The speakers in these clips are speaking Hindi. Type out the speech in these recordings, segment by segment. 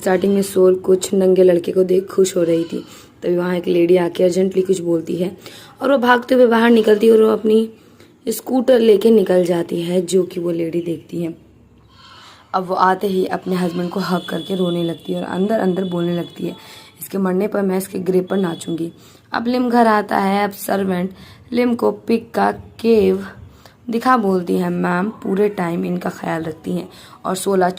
स्टार्टिंग में सोल कुछ नंगे लड़के को देख खुश हो रही थी, तभी वहाँ एक लेडी आके अर्जेंटली कुछ बोलती है और वो भागते हुए बाहर निकलती है और वो अपनी स्कूटर लेके निकल जाती है, जो कि वो लेडी देखती है। अब वो आते ही अपने हस्बैंड को हग करके रोने लगती है और अंदर अंदर बोलने लगती है, इसके मरने पर मैं इसके ग्रेव पर नाचूंगी। अब लिम घर आता है। अब सर्वेंट लिम को पिग का केव दिखा बोलती है, मैम पूरे टाइम इनका ख्याल रखती हैं। और सोला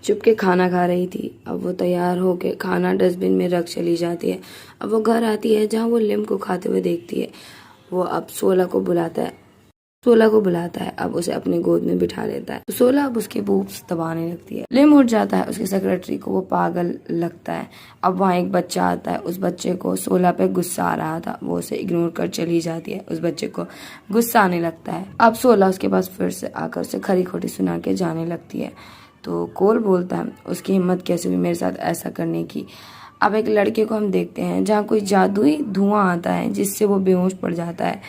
चुपके खाना खा रही थी। अब वो तैयार होके खाना डस्टबिन में रख चली जाती है। अब वो घर आती है जहाँ वो लिम को खाते हुए देखती है। वो अब सोला को बुलाता है। अब उसे अपने गोद में बिठा लेता है। तो सोला अब उसके बूब्स दबाने लगती है। लिम उठ जाता है। उसके सेक्रेटरी को वो पागल लगता है। अब वहाँ एक बच्चा आता है। उस बच्चे को सोला पे गुस्सा आ रहा था, वो उसे इग्नोर कर चली जाती है। उस बच्चे को गुस्सा आने लगता है। अब सोला उसके पास फिर से आकर उसे खरी खोटी सुना के जाने लगती है। तो कोल बोलता है, उसकी हिम्मत कैसे हुई मेरे साथ ऐसा करने की। अब एक लड़के को हम देखते हैं जहाँ कोई जादुई धुआं आता है जिससे वो बेहोश पड़ जाता है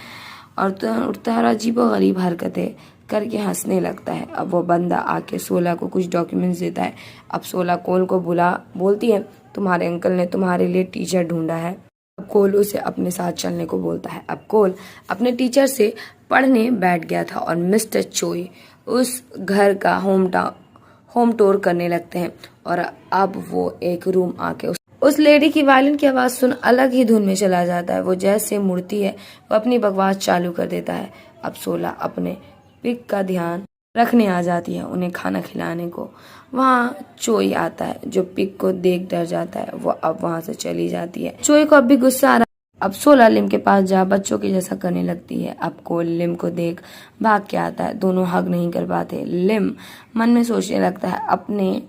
और उठता है और अजीबोगरीब हरकतें करके हंसने लगता है। अब वो बंदा आके सोला को कुछ डॉक्यूमेंट्स देता है। अब सोला कोल को बोलती है, तुम्हारे अंकल ने तुम्हारे लिए टीचर ढूंढा है। अब कोल उसे अपने साथ चलने को बोलता है। अब कोल अपने टीचर से पढ़ने बैठ गया था और मिस्टर चोई उस घर का होम टूर करने लगते हैं। और अब वो एक रूम आके उस लेडी की वायलिन की आवाज सुन अलग ही धुन में चला जाता है। वो जैसे मुड़ती है वो अपनी बकवास चालू कर देता है। अब सोला अपने पिग का ध्यान रखने आ जाती है, उन्हें खाना खिलाने को। वहाँ चोई आता है जो पिग को देख डर जाता है। वो अब वहाँ से चली जाती है। चोई को अब भी गुस्सा आ रहा है। अब सोला लिम के पास जा बच्चों की जैसा करने लगती है। अब कोल लिम को देख भाग के आता है। दोनों हग नहीं कर पाते। लिम मन में सोचने लगता है, अपने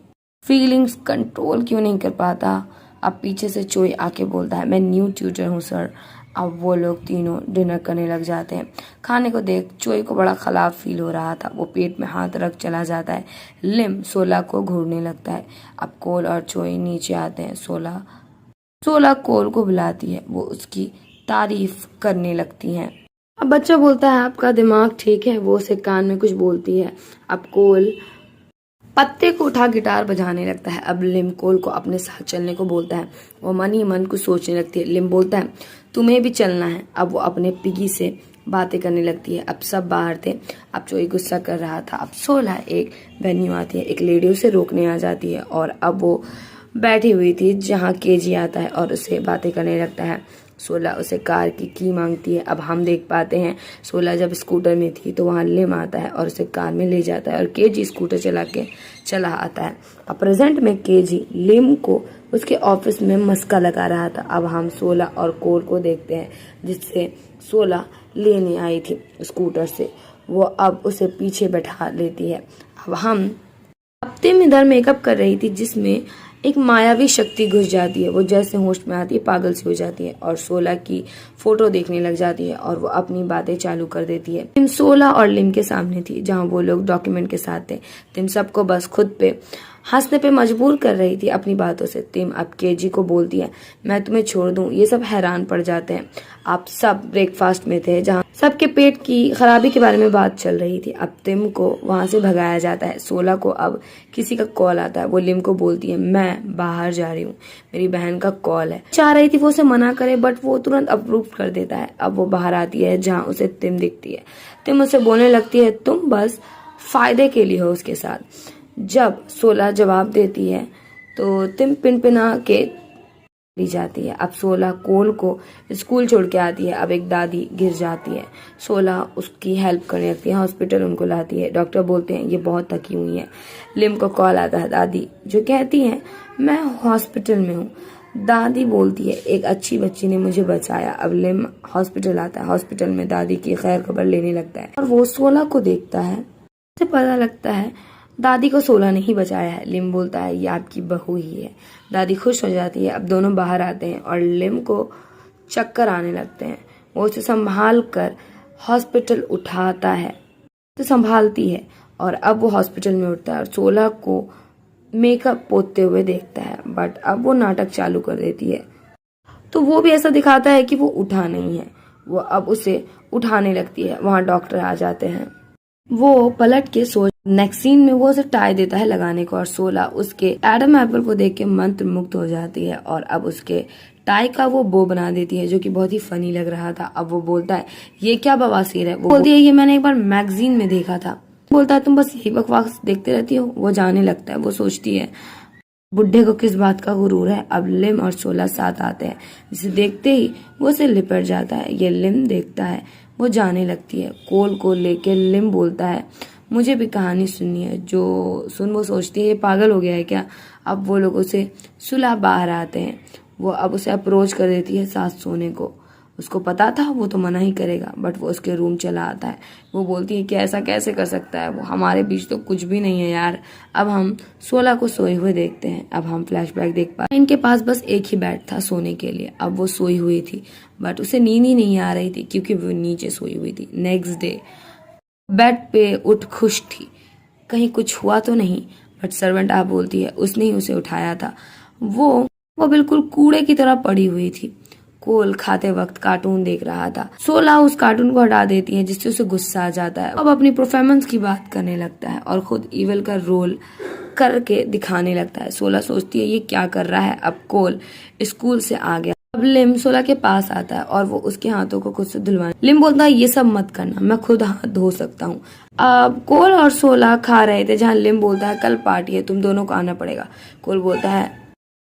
फीलिंग्स कंट्रोल क्यों नहीं कर पाता। अब पीछे से चोई आके बोलता है, मैं न्यू ट्यूटर हूँ सर। अब वो लोग तीनों डिनर करने लग जाते हैं। खाने को देख चोई को बड़ा खराब फील हो रहा था। वो पेट में हाथ रख चला जाता है। लिम सोला को घूरने लगता है। अब कोल और चोई नीचे आते हैं। सोला कोल को बुलाती है। वो उसकी तारीफ करने लगती हैं। अब बच्चा बोलता है, आपका दिमाग ठीक है। वो उसे कान में कुछ बोलती है। अब कोल पत्ते को उठा गिटार बजाने लगता है। अब लिम कोल को अपने साथ चलने को बोलता है। वो मन ही मन कुछ सोचने लगती है। लिम बोलता है, तुम्हें भी चलना है। अब वो अपने पिगी से बातें करने लगती है। अब सब बाहर थे। अब चोई गुस्सा कर रहा था। अब सोला एक वेन्यू आती है। एक लेडी उसे रोकने आ जाती है और अब वो बैठी हुई थी जहाँ केजी आता है और उसे बातें करने लगता है। सोला उसे कार की की मांगती है। अब हम देख पाते हैं सोला जब स्कूटर में थी तो वहाँ लिम आता है और उसे कार में ले जाता है और केजी स्कूटर चला आता है। अब प्रेजेंट में केजी लिम को उसके ऑफिस में मस्का लगा रहा था। अब हम सोला और कोल को देखते हैं जिससे सोला लेने आई थी स्कूटर से। वो अब उसे पीछे बैठा लेती है। अब तिम इधर मेकअप कर रही थी जिसमें एक मायावी शक्ति घुस जाती है। वो जैसे होश में आती है पागल सी हो जाती है और सोला की फोटो देखने लग जाती है और वो अपनी बातें चालू कर देती है। तिम सोला और लिम के सामने थी जहाँ वो लोग डॉक्यूमेंट के साथ थे। तिम सबको बस खुद पे हंसने पे मजबूर कर रही थी अपनी बातों से। तिम अब केजी को बोलती है, मैं तुम्हें छोड़ दूं। ये सब हैरान पड़ जाते हैं। आप सब ब्रेकफास्ट में थे जहाँ सबके पेट की खराबी के बारे में बात चल रही थी। अब तिम को वहां से भगाया जाता है। सोला को अब किसी का कॉल आता है। वो लिम को बोलती है, मैं बाहर जा रही हूँ, मेरी बहन का कॉल है। चाह रही थी वो उसे मना करे बट वो तुरंत अप्रूव कर देता है। अब वो बाहर आती है जहाँ उसे तिम दिखती है। तिम उसे बोलने लगती है, तुम बस फायदे के लिए हो उसके साथ। जब सोला जवाब देती है तो तिम पिनपिना के ली जाती है। अब सोला कोल को स्कूल छोड़ के आती है। अब एक दादी गिर जाती है। सोला उसकी हेल्प करने लगती है, हॉस्पिटल उनको लाती है। डॉक्टर बोलते हैं ये बहुत थकी हुई है। लिम को कॉल आता है दादी जो कहती है, मैं हॉस्पिटल में हूँ। दादी बोलती है, एक अच्छी बच्ची ने मुझे बचाया। अब लिम हॉस्पिटल आता है। हॉस्पिटल में दादी की खैर खबर लेने लगता है और वो सोला को देखता है। उसे पता लगता है दादी को सोला नहीं बचाया है। लिम बोलता है, ये आपकी बहू ही है। दादी खुश हो जाती है। अब दोनों बाहर आते हैं और लिम को चक्कर आने लगते हैं। वो उसे संभाल कर हॉस्पिटल उठाता है, तो संभालती है और अब वो हॉस्पिटल में उठता है और सोला को मेकअप पोतते हुए देखता है बट अब वो नाटक चालू कर देती है। तो वो भी ऐसा दिखाता है कि वो उठा नहीं है। वो अब उसे उठाने लगती है। वहाँ डॉक्टर आ जाते हैं। वो पलट के सोच नेक्स्ट सीन में वो उसे टाई देता है लगाने को और 16 उसके एडम एप्पल को देख के मंत्र मुग्ध हो जाती है और अब उसके टाई का वो बो बना देती है जो कि बहुत ही फनी लग रहा था। अब वो बोलता है ये क्या बवासीर है। वो बोलती है ये मैंने एक बार मैगजीन में देखा था। बोलता है तुम बस यही बकवास देखते रहती हो। वो जाने लगता है। वो सोचती है बुढ़े को किस बात का गुरूर है। अब लिम और 16 साथ आते हैं जिसे देखते ही वो उसे लिपट जाता है। ये लिम देखता है। वो जाने लगती है। कोल को लेके लिम बोलता है मुझे भी कहानी सुननी है। जो सुन वो सोचती है ये पागल हो गया है क्या। अब वो लोग उसे सुलह बाहर आते हैं। वो अब उसे अप्रोच कर देती है साथ सोने को। उसको पता था वो तो मना ही करेगा बट वो उसके रूम चला आता है। वो बोलती है कि ऐसा कैसे कर सकता है। वो हमारे बीच तो कुछ भी नहीं है यार। अब हम 16 को सोए हुए देखते हैं। अब हम फ्लैशबैक देख पाए। इनके पास बस एक ही बेड था सोने के लिए। अब वो सोई हुई थी बट उसे नींद ही नहीं आ रही थी क्योंकि वो नीचे सोई हुई थी। नेक्स्ट डे बेड पे उठ खुश थी कहीं कुछ हुआ तो नहीं बट सर्वेंट आप बोलती है उसने ही उसे उठाया था। वो बिल्कुल कूड़े की तरह पड़ी हुई थी। कोल खाते वक्त कार्टून देख रहा था। 16 उस कार्टून को हटा देती है जिससे उसे गुस्सा आ जाता है। अब अपनी परफॉर्मेंस की बात करने लगता है और खुद इविल का रोल करके दिखाने लगता है। 16 सोचती है ये क्या कर रहा है। अब कोल स्कूल से आ गया। अब लिम 16 के पास आता है और वो उसके हाथों को खुद से धुलवाने। लिम बोलता है ये सब मत करना मैं खुद हाथ धो सकता हूँ। अब कोल और 16 खा रहे थे जहाँ लिम बोलता है कल पार्टी है तुम दोनों को आना पड़ेगा। कोल बोलता है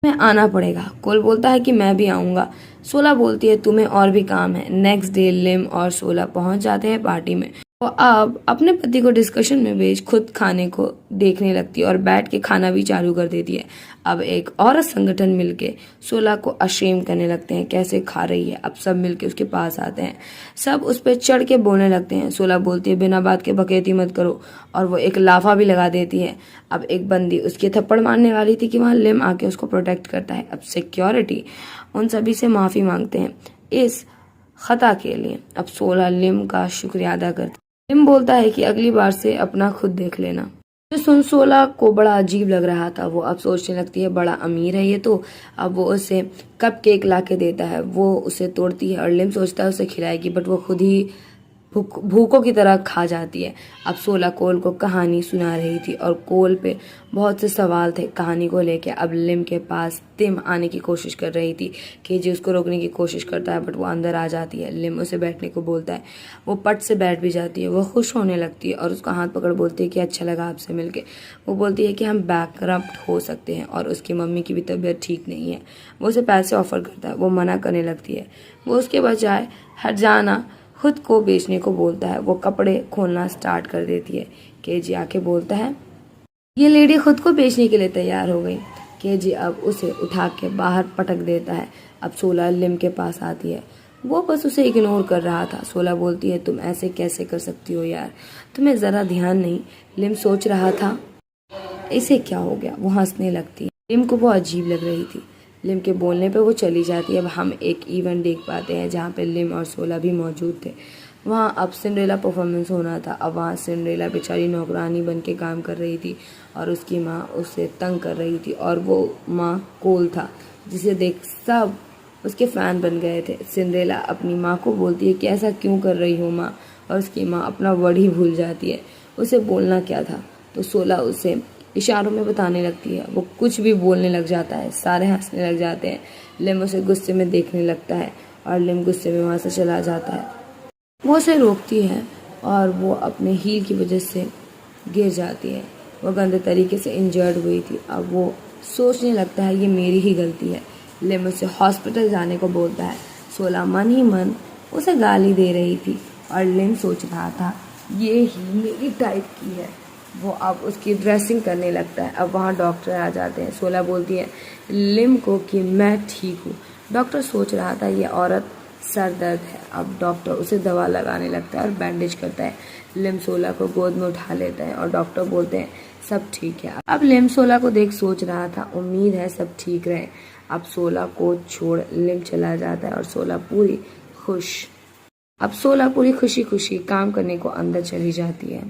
मैं आना पड़ेगा। कोल बोलता है कि मैं भी आऊंगा। 16 बोलती है तुम्हें और भी काम है। नेक्स्ट डे लिम और 16 पहुंच जाते हैं पार्टी में। वो अब अपने पति को डिस्कशन में भेज खुद खाने को देखने लगती है और बैठ के खाना भी चालू कर देती है। अब एक औरत संगठन मिलके 16 को अशेम करने लगते हैं कैसे खा रही है। अब सब मिलके उसके पास आते हैं। सब उस पर चढ़ के बोलने लगते हैं। 16 बोलती है बिना बात के बकैती मत करो और वो एक लाफा भी लगा देती है। अब एक बंदी उसके थप्पड़ मारने वाली थी कि वहां लिम आके उसको प्रोटेक्ट करता है। अब सिक्योरिटी उन सभी से माफी मांगते हैं इस खता के लिए। अब 16 लिम का शुक्रिया अदा करता है। लिम बोलता है कि अगली बार से अपना खुद देख लेना। तो सुन 16 को बड़ा अजीब लग रहा था। वो अब सोचने लगती है बड़ा अमीर है ये तो। अब वो उसे कप केक ला के देता है। वो उसे तोड़ती है और लिम सोचता है उसे खिलाएगी बट वो खुद ही भूखों की तरह खा जाती है। अब 16 कोल को कहानी सुना रही थी और कोल पे बहुत से सवाल थे कहानी को लेके। अब लिम के पास तिम आने की कोशिश कर रही थी। केजी उसको रोकने की कोशिश करता है बट वो अंदर आ जाती है। लिम उसे बैठने को बोलता है। वो पट से बैठ भी जाती है। वो खुश होने लगती है और उसका हाथ पकड़ बोलती है कि अच्छा लगा आपसे मिलके। वो बोलती है कि हम बैंकरप्ट हो सकते हैं और उसकी मम्मी की भी तबीयत ठीक नहीं है। वो उसे पैसे ऑफर करता है। वो मना करने लगती है। वो उसके बजाय हट जाना खुद को बेचने को बोलता है। वो कपड़े खोलना स्टार्ट कर देती है। केजी आके बोलता है ये लेडी खुद को बेचने के लिए तैयार हो गई। केजी अब उसे उठा के बाहर पटक देता है। अब 16 लिम के पास आती है। वो बस उसे इग्नोर कर रहा था। 16 बोलती है तुम ऐसे कैसे कर सकती हो यार तुम्हें जरा ध्यान नहीं। लिम सोच रहा था इसे क्या हो गया। वो हंसने लगती है। लिम को वो अजीब लग रही थी। लिम के बोलने पे वो चली जाती है। अब हम एक इवेंट देख पाते हैं जहाँ पे लिम और 16 भी मौजूद थे। वहाँ अब सिंड्रेला परफॉर्मेंस होना था। अब वहाँ सिंड्रेला बेचारी नौकरानी बन के काम कर रही थी और उसकी माँ उसे तंग कर रही थी और वो माँ कोल था जिसे देख सब उसके फैन बन गए थे। सिंड्रेला अपनी माँ को बोलती है कि ऐसा क्यों कर रही हो माँ और उसकी माँ अपना वर्ड ही भूल जाती है। उसे बोलना क्या था तो 16 उसे इशारों में बताने लगती है। वो कुछ भी बोलने लग जाता है। सारे हंसने लग जाते हैं। लिम उसे गुस्से में देखने लगता है और लिम गुस्से में वहाँ से चला जाता है। वो उसे रोकती है और वो अपने हील की वजह से गिर जाती है। वो गंदे तरीके से इंजर्ड हुई थी। अब वो सोचने लगता है ये मेरी ही गलती है। लिम उसे हॉस्पिटल जाने को बोलता है। 16 मन ही मन उसे गाली दे रही थी और लिम सोच रहा था ये ही मेरी टाइप की है। वो अब उसकी ड्रेसिंग करने लगता है। अब वहाँ डॉक्टर आ जाते हैं। 16 बोलती है लिम को कि मैं ठीक हूँ। डॉक्टर सोच रहा था ये औरत सर दर्द है। अब डॉक्टर उसे दवा लगाने लगता है और बैंडेज करता है। लिम 16 को गोद में उठा लेता है और डॉक्टर बोलते हैं सब ठीक है। अब लिम 16 को देख सोच रहा था उम्मीद है सब ठीक रहे। अब 16 को छोड़ लिम चला जाता है और 16 पूरी खुशी खुशी काम करने को अंदर चली जाती है।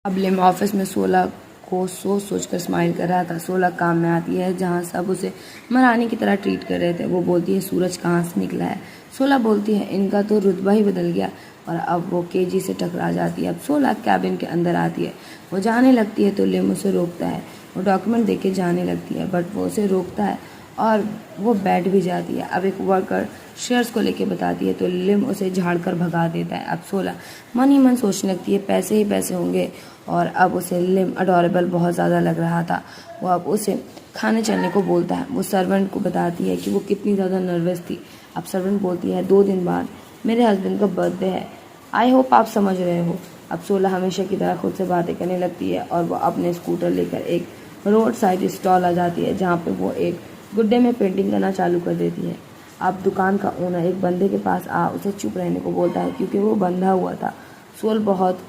अब लिम ऑफिस में 16 को सोच कर स्माइल कर रहा था। 16 काम में आती है जहाँ सब उसे महारानी की तरह ट्रीट कर रहे थे। वो बोलती है सूरज कहाँ से निकला है। 16 बोलती है इनका तो रुतबा ही बदल गया। और अब वो केजी से टकरा जाती है। अब सोला कैबिन के अंदर आती है, वो जाने लगती है तो लिम उसे रोकता है। वो डॉक्यूमेंट देके जाने लगती है बट वो उसे रोकता है और वो बैठ भी जाती है। अब एक वर्कर शेयर्स को लेके बताती है तो लिम उसे झाड़ कर भगा देता है। अब सोला मन ही मन सोचने लगती है पैसे ही पैसे होंगे, और अब उसे लिम अडोरेबल बहुत ज़्यादा लग रहा था। वो अब उसे खाने चलने को बोलता है। वो सर्वेंट को बताती है कि वो कितनी ज़्यादा नर्वस थी। अब सर्वेंट बोलती है 2 दिन बाद मेरे हस्बैंड का बर्थडे है, आई होप आप समझ रहे हो। अब सोला हमेशा की तरह खुद से बातें करने लगती है और वो अपने स्कूटर लेकर एक रोड साइड स्टॉल आ जाती है जहाँ पे वो एक गुड्डे में पेंटिंग करना चालू कर देती है। अब दुकान का ओनर एक बंदे के पास उसे चुप रहने को बोलता है क्योंकि वो बंधा हुआ था। सोला बहुत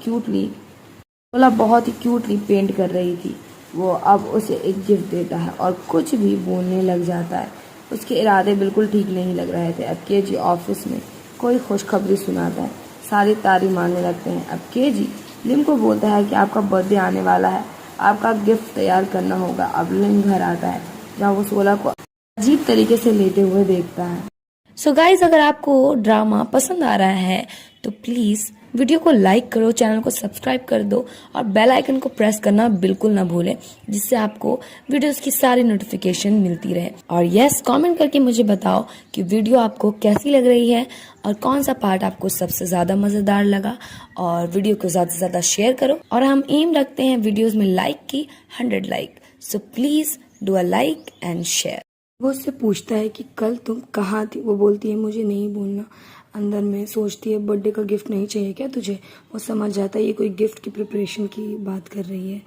ही क्यूटली पेंट कर रही थी। वो अब उसे एक गिफ्ट देता है और कुछ भी बोलने लग जाता है। उसके इरादे बिल्कुल ठीक नहीं लग रहे थे। अब केजी ऑफिस में कोई खुशखबरी सुनाता है, सारी तारी मारने लगते हैं। अब केजी लिम को बोलता है कि आपका बर्थडे आने वाला है, आपका गिफ्ट तैयार करना होगा। अब लिम घर आता है जहाँ वो सोला को अजीब तरीके से लेटे हुए देखता है। सो गाइज, अगर आपको ड्रामा पसंद आ रहा है तो प्लीज वीडियो को लाइक करो, चैनल को सब्सक्राइब कर दो और बेल आइकन को प्रेस करना बिल्कुल ना भूलें, जिससे आपको वीडियोस की सारी नोटिफिकेशन मिलती रहे। और यस, कमेंट करके मुझे बताओ कि वीडियो आपको कैसी लग रही है और कौन सा पार्ट आपको सबसे ज्यादा मजेदार लगा। और वीडियो को ज्यादा से ज्यादा शेयर करो और हम एम रखते हैं वीडियोज में लाइक की 100 like. So please do a like and share. वो उससे पूछता है कि कल तुम कहाँ थी। वो बोलती है मुझे नहीं बोलना। अंदर में सोचती है बर्थडे का गिफ्ट नहीं चाहिए क्या तुझे। वो समझ जाता है ये कोई गिफ्ट की प्रिपरेशन की बात कर रही है।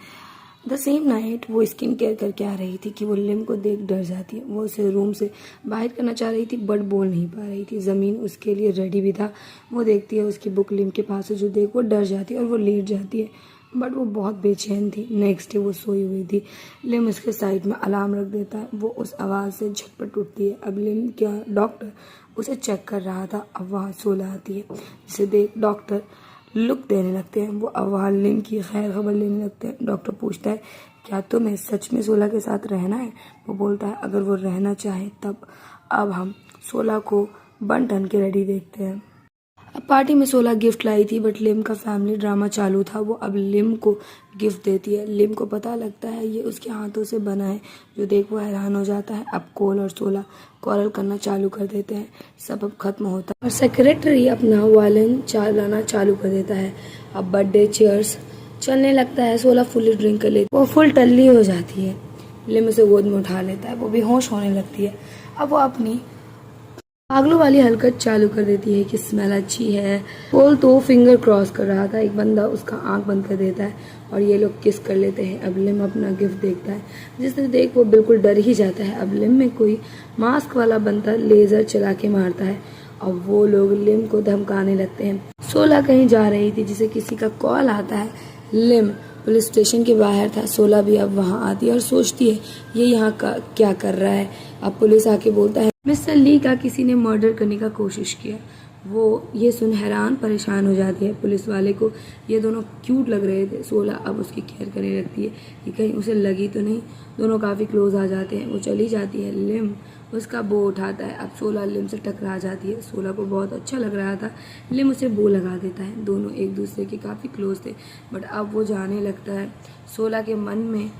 द सेम नाइट वो स्किन केयर करके आ रही थी कि वो लिम को देख डर जाती है। वो उसे रूम से बाहर करना चाह रही थी बट बोल नहीं पा रही थी। ज़मीन उसके लिए रेडी भी था। वो देखती है उसकी बुक लिम के पास है जो देख वो डर जाती है और वो लेट जाती है बट वो बहुत बेचैन थी। नेक्स्ट डे वो सोई हुई थी। लिम उसके साइड में अलार्म रख देता है। वो उस आवाज़ से झटपट उठती है। अब लिम क्या डॉक्टर उसे चेक कर रहा था। अब वहाँ सोला आती है जिसे देख डॉक्टर लुक देने लगते हैं। वो अब लिम की खैर खबर लेने लगते हैं। डॉक्टर पूछता है क्या तुम्हें सच में सोला के साथ रहना है। वो बोलता है अगर वो रहना चाहे तब। अब हम सोला को बन ठन के रेडी देखते हैं। अब पार्टी में सोला गिफ्ट लाई थी बट लिम का फैमिली ड्रामा चालू था। वो अब लिम को गिफ्ट देती है। लिम को पता लगता है ये उसके हाथों से बना है, जो देख वो हैरान हो जाता है। अब कोल और सोला कॉरल करना चालू कर देते हैं। सब अब खत्म होता है और सेक्रेटरी अपना वायलिन चलाना चालू कर देता है। अब बर्थडे चीयर्स चलने लगता है। सोला फुल्ली ड्रिंक कर लेती है। वो फुल टल्ली हो जाती है। लिम उसे गोद में उठा लेता है। वो बेहोश होने लगती है। अब वो अपनी पागलों वाली हरकत चालू कर देती है कि स्मेल अच्छी है। कोल तो फिंगर क्रॉस कर रहा था। एक बंदा उसका आंख बंद कर देता है और ये लोग किस कर लेते हैं। अब लिम अपना गिफ्ट देखता है जिसे देख वो बिल्कुल डर ही जाता है। अब लिम में कोई मास्क वाला बंदा लेजर चला के मारता है। अब वो लोग लिम को धमकाने लगते हैं। सोला कहीं जा रही थी जिसे किसी का कॉल आता है। लिम पुलिस स्टेशन के बाहर था। सोला भी अब वहाँ आती है और सोचती है ये यहाँ का क्या कर रहा है। अब पुलिस आके बोलता है मिस्टर ली का किसी ने मर्डर करने का कोशिश किया। वो ये सुन हैरान परेशान हो जाती है। पुलिस वाले को ये दोनों क्यूट लग रहे थे। सोला अब उसकी केयर करने लगती है कि कहीं उसे लगी तो नहीं। दोनों काफ़ी क्लोज आ जाते हैं। वो चली जाती है। लिम उसका बो उठाता है। अब सोला लिम से टकरा जाती है। सोला को बहुत अच्छा लग रहा था। लिम उसे बो लगा देता है। दोनों एक दूसरे के काफ़ी क्लोज थे बट अब वो जाने लगता है सोला के मन में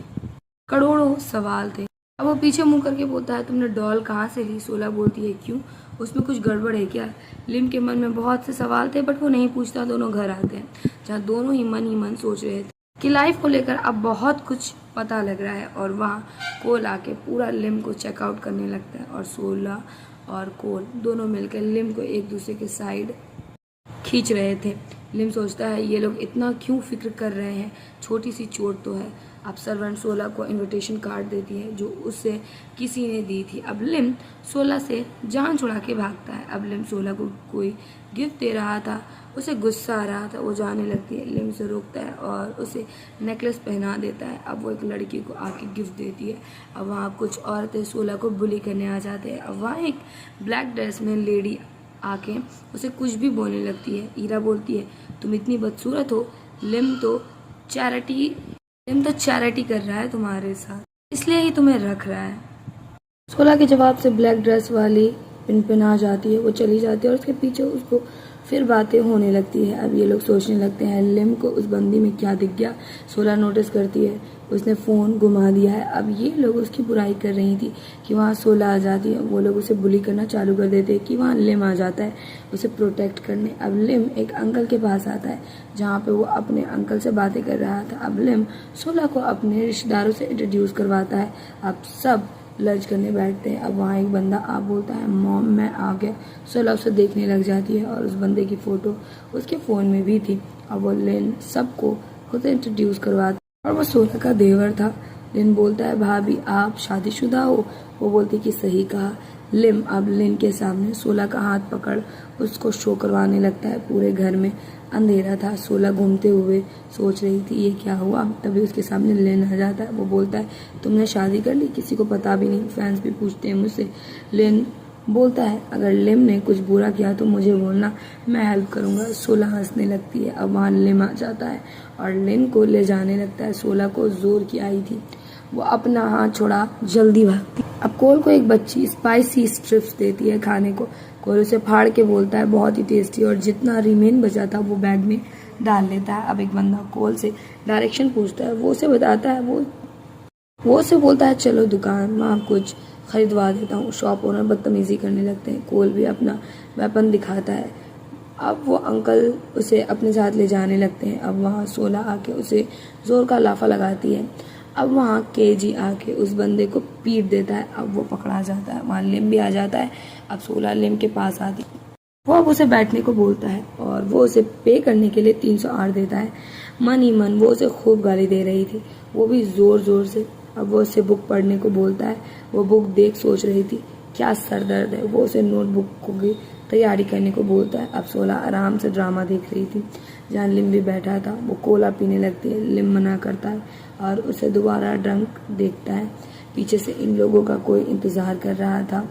करोड़ों सवाल थे। अब वो पीछे मुंह करके बोलता है तुमने डॉल कहाँ से ली। सोला बोलती है क्यों, उसमें कुछ गड़बड़ है क्या। लिम के मन में बहुत से सवाल थे बट वो नहीं पूछता। दोनों घर आते हैं जहाँ दोनों ही मन सोच रहे थे कि लाइफ को लेकर अब बहुत कुछ पता लग रहा है। और वहाँ कोल आके पूरा लिम को चेकआउट करने लगता है और सोला और कोल दोनों मिलकर लिम को एक दूसरे के साइड खींच रहे थे। लिम सोचता है ये लोग इतना क्यों फिक्र कर रहे हैं, छोटी सी चोट तो है। अब सर्वेंट सोला को इनविटेशन कार्ड देती है जो उससे किसी ने दी थी। अब लिम सोला से जान छुड़ा के भागता है। अब लिम सोला को कोई गिफ्ट दे रहा था, उसे गुस्सा आ रहा था। वो जाने लगती है। लिम से रोकता है और उसे नेकलेस पहना देता है। अब वो एक लड़की को आके गिफ्ट देती है। अब वहाँ कुछ औरतें सोला को बुली करने आ जाते हैं। अब वहाँ एक ब्लैक ड्रेस में लेडी आके उसे कुछ भी बोलने लगती है। ईरा बोलती है तुम इतनी बदसूरत हो। लिम तो चैरिटी कर रहा है तुम्हारे साथ, इसलिए ही तुम्हें रख रहा है। सोला के जवाब से ब्लैक ड्रेस वाली पिन आ जाती है। वो चली जाती है और उसके पीछे उसको फिर बातें होने लगती है। अब ये लोग सोचने लगते हैं लिम को उस बंदी में क्या दिख गया। सोला नोटिस करती है उसने फ़ोन घुमा दिया है। अब ये लोग उसकी बुराई कर रही थी कि वहाँ सोला आ जाती है। वो लोग उसे बुली करना चालू कर देते हैं कि वहाँ लिम आ जाता है उसे प्रोटेक्ट करने। अब लिम एक अंकल के पास आता है जहाँ पे वो अपने अंकल से बातें कर रहा था। अब लिम सोला को अपने रिश्तेदारों से इंट्रोड्यूस करवाता है। अब सब लंच करने बैठते हैं। अब वहाँ एक बंदा आप बोलता है मॉम मैं आ गया। सोला उसे देखने लग जाती है और उस बंदे की फ़ोटो उसके फ़ोन में भी थी। अब वो लिन सबको खुद इंट्रोड्यूस करवाता है और वो सोला का देवर था। लिन बोलता है भाभी आप शादीशुदा हो। वो बोलती कि सही कहा। लिम अब लिन के सामने सोला का हाथ पकड़ उसको शो करवाने लगता है। पूरे घर में अंधेरा था। सोला घूमते हुए सोच रही थी ये क्या हुआ। तभी उसके सामने लिन आ जाता है। वो बोलता है तुमने शादी कर ली, किसी को पता भी नहीं, फैंस भी पूछते हैं मुझसे। लिन बोलता है अगर लिम ने कुछ बुरा किया तो मुझे बोलना, मैं हेल्प करूंगा। सोला हंसने लगती है। अब वहाँ लिम आ जाता है और लिन को ले जाने लगता है। सोला को जोर की आई थी, वो अपना हाथ छोड़ा जल्दी भागती। अब कोल को एक बच्ची स्पाइसी स्ट्रिप्स देती है खाने को। कोल उसे फाड़ के बोलता है बहुत ही टेस्टी, और जितना रिमेन बचा था वो बैग में डाल लेता है। अब एक बंदा कोल से डायरेक्शन पूछता है, वो उसे बताता है। वो उसे बोलता है चलो दुकान, वहाँ कुछ खरीदवा देता हूँ। शॉप ओनर बदतमीजी करने लगते हैं। कोल भी अपना वेपन दिखाता है। अब वो अंकल उसे अपने साथ ले जाने लगते हैं। अब वहाँ सोला आके उसे जोर का लाफा लगाती है। अब वहाँ केजी आके उस बंदे को पीट देता है। अब वो पकड़ा जाता है। वहाँ लिम भी आ जाता है। अब सोला लिम के पास आती है। वो अब उसे बैठने को बोलता है और वो उसे पे करने के लिए 308 देता है। मन ही मन वो उसे खूब गाली दे रही थी, वो भी जोर जोर से। अब वो उसे बुक पढ़ने को बोलता है। वो बुक देख सोच रही थी क्या सर दर्द है। वो उसे नोटबुक की तैयारी करने को बोलता है। अब सोला आराम से ड्रामा देख रही थी जहाँ लिम भी बैठा था। वो कोला पीने लगती है। लिम मना करता है और उसे दोबारा ड्रंक देखता है। पीछे से इन लोगों का कोई इंतजार कर रहा था।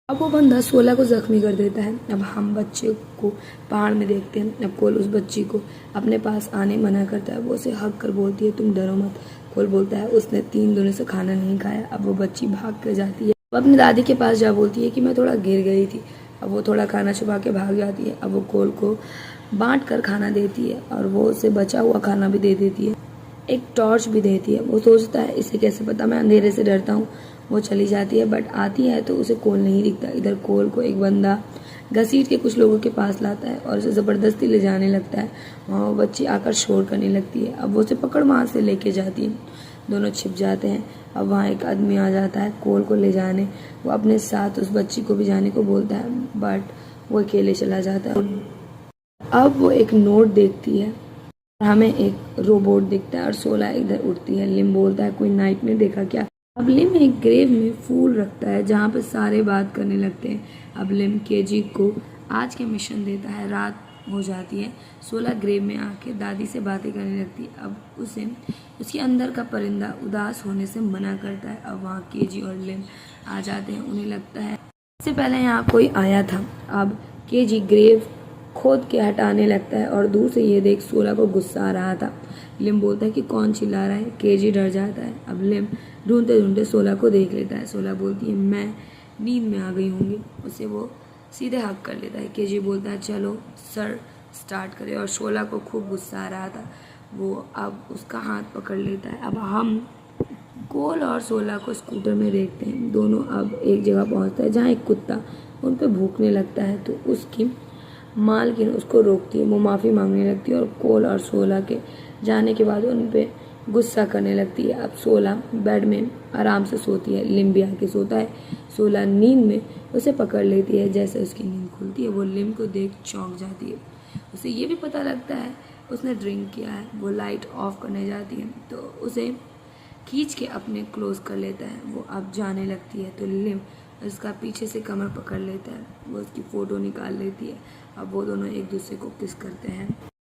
अब वो बंदा सोला को जख्मी कर देता है। अब हम बच्चे को पहाड़ में देखते हैं। अब कोल उस बच्ची को अपने पास आने मना करता है। वो उसे हक कर बोलती है तुम डरो मत। कोल बोलता है उसने 3 दिनों से खाना नहीं खाया। अब वो बच्ची भाग कर जाती है। वो अपनी दादी के पास जा बोलती है कि मैं थोड़ा गिर गई थी। अब वो थोड़ा खाना छुपा के भाग जाती है। अब वो कोल को बांट कर खाना देती है और वो उसे बचा हुआ खाना भी दे देती है, एक टॉर्च भी देती है। वो सोचता है इसे कैसे पता, मैं अंधेरे से डरता हूँ। वो चली जाती है बट आती है तो उसे कोल नहीं दिखता। इधर कोल को एक बंदा घसीट के कुछ लोगों के पास लाता है और उसे ज़बरदस्ती ले जाने लगता है। वहाँ वो बच्ची आकर शोर करने लगती है। अब वो उसे पकड़ वहाँ से लेके जाती है। दोनों छिप जाते हैं। अब वहाँ एक आदमी आ जाता है कोल को ले जाने। वो अपने साथ उस बच्ची को भी जाने को बोलता है बट वो अकेले चला जाता है। अब वो एक नोट देखती है, हमें एक रोबोट दिखता है और सोला इधर उठती है। लिम बोलता है कोई नाइट में देखा क्या। अब लिम एक ग्रेव में फूल रखता है जहाँ पे सारे बात करने लगते हैं। अब लिम केजी को आज के मिशन देता है। रात हो जाती है। सोला ग्रेव में आके दादी से बातें करने लगती है। अब उसे उसके अंदर का परिंदा उदास होने से मना करता है। अब वहाँ केजी और लिम आ जाते हैं। उन्हें लगता है इससे पहले यहाँ कोई आया था। अब केजी ग्रेव खोद के हटाने लगता है और दूर से ये देख सोला को गुस्सा आ रहा था। लिम बोलता है कि कौन चिल्ला रहा है। केजी डर जाता है। अब लिम ढूंढते ढूंढते सोला को देख लेता है। सोला बोलती है मैं नींद में आ गई होंगी। उसे वो सीधे हक कर लेता है। केजी बोलता है चलो सर स्टार्ट करे, और सोला को खूब गुस्सा आ रहा था। वो अब उसका हाथ पकड़ लेता है। अब हम कोल और सोला को स्कूटर में देखते हैं। दोनों अब एक जगह पहुंचता है जहाँ एक कुत्ता उन पर भूखने लगता है तो उसकी मालकिन उसको रोकती है। वो माफ़ी मांगने लगती है और कोल और सोला के जाने के बाद उन पे गुस्सा करने लगती है। अब सोला बेड में आराम से सोती है। लिम भी आके सोता है। सोला नींद में उसे पकड़ लेती है। जैसे उसकी नींद खुलती है वो लिम को देख चौंक जाती है। उसे ये भी पता लगता है उसने ड्रिंक किया है। वो लाइट ऑफ करने जाती है तो उसे खींच के अपने क्लोज कर लेता है। वो अब जाने लगती है तो लिम उसका पीछे से कमर पकड़ लेता है। वो उसकी फ़ोटो निकाल लेती है। अब वो दोनों एक दूसरे को किस करते हैं।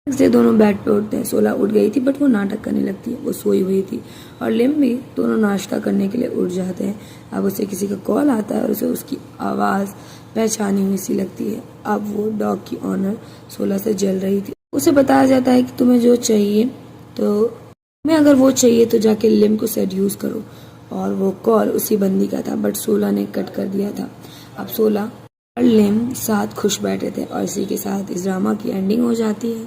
इससे दोनों बेड पे उठते हैं। सोला उठ गई थी बट वो नाटक करने लगती है। वो सोई हुई थी और लिम भी। दोनों नाश्ता करने के लिए उठ जाते हैं। अब उसे किसी का कॉल आता है और उसे उसकी आवाज़ पहचानी हुई सी लगती है। अब वो डॉग की ऑनर सोला से जल रही थी। उसे बताया जाता है कि तुम्हें जो चाहिए तो तुम्हें अगर वो चाहिए तो जाके लिम को सेड्यूस करो, और वो कॉल उसी बंदी का था बट सोला ने कट कर दिया था। अब सोला और लिम साथ खुश बैठे थे और इसी के साथ इस ड्रामा की एंडिंग हो जाती है।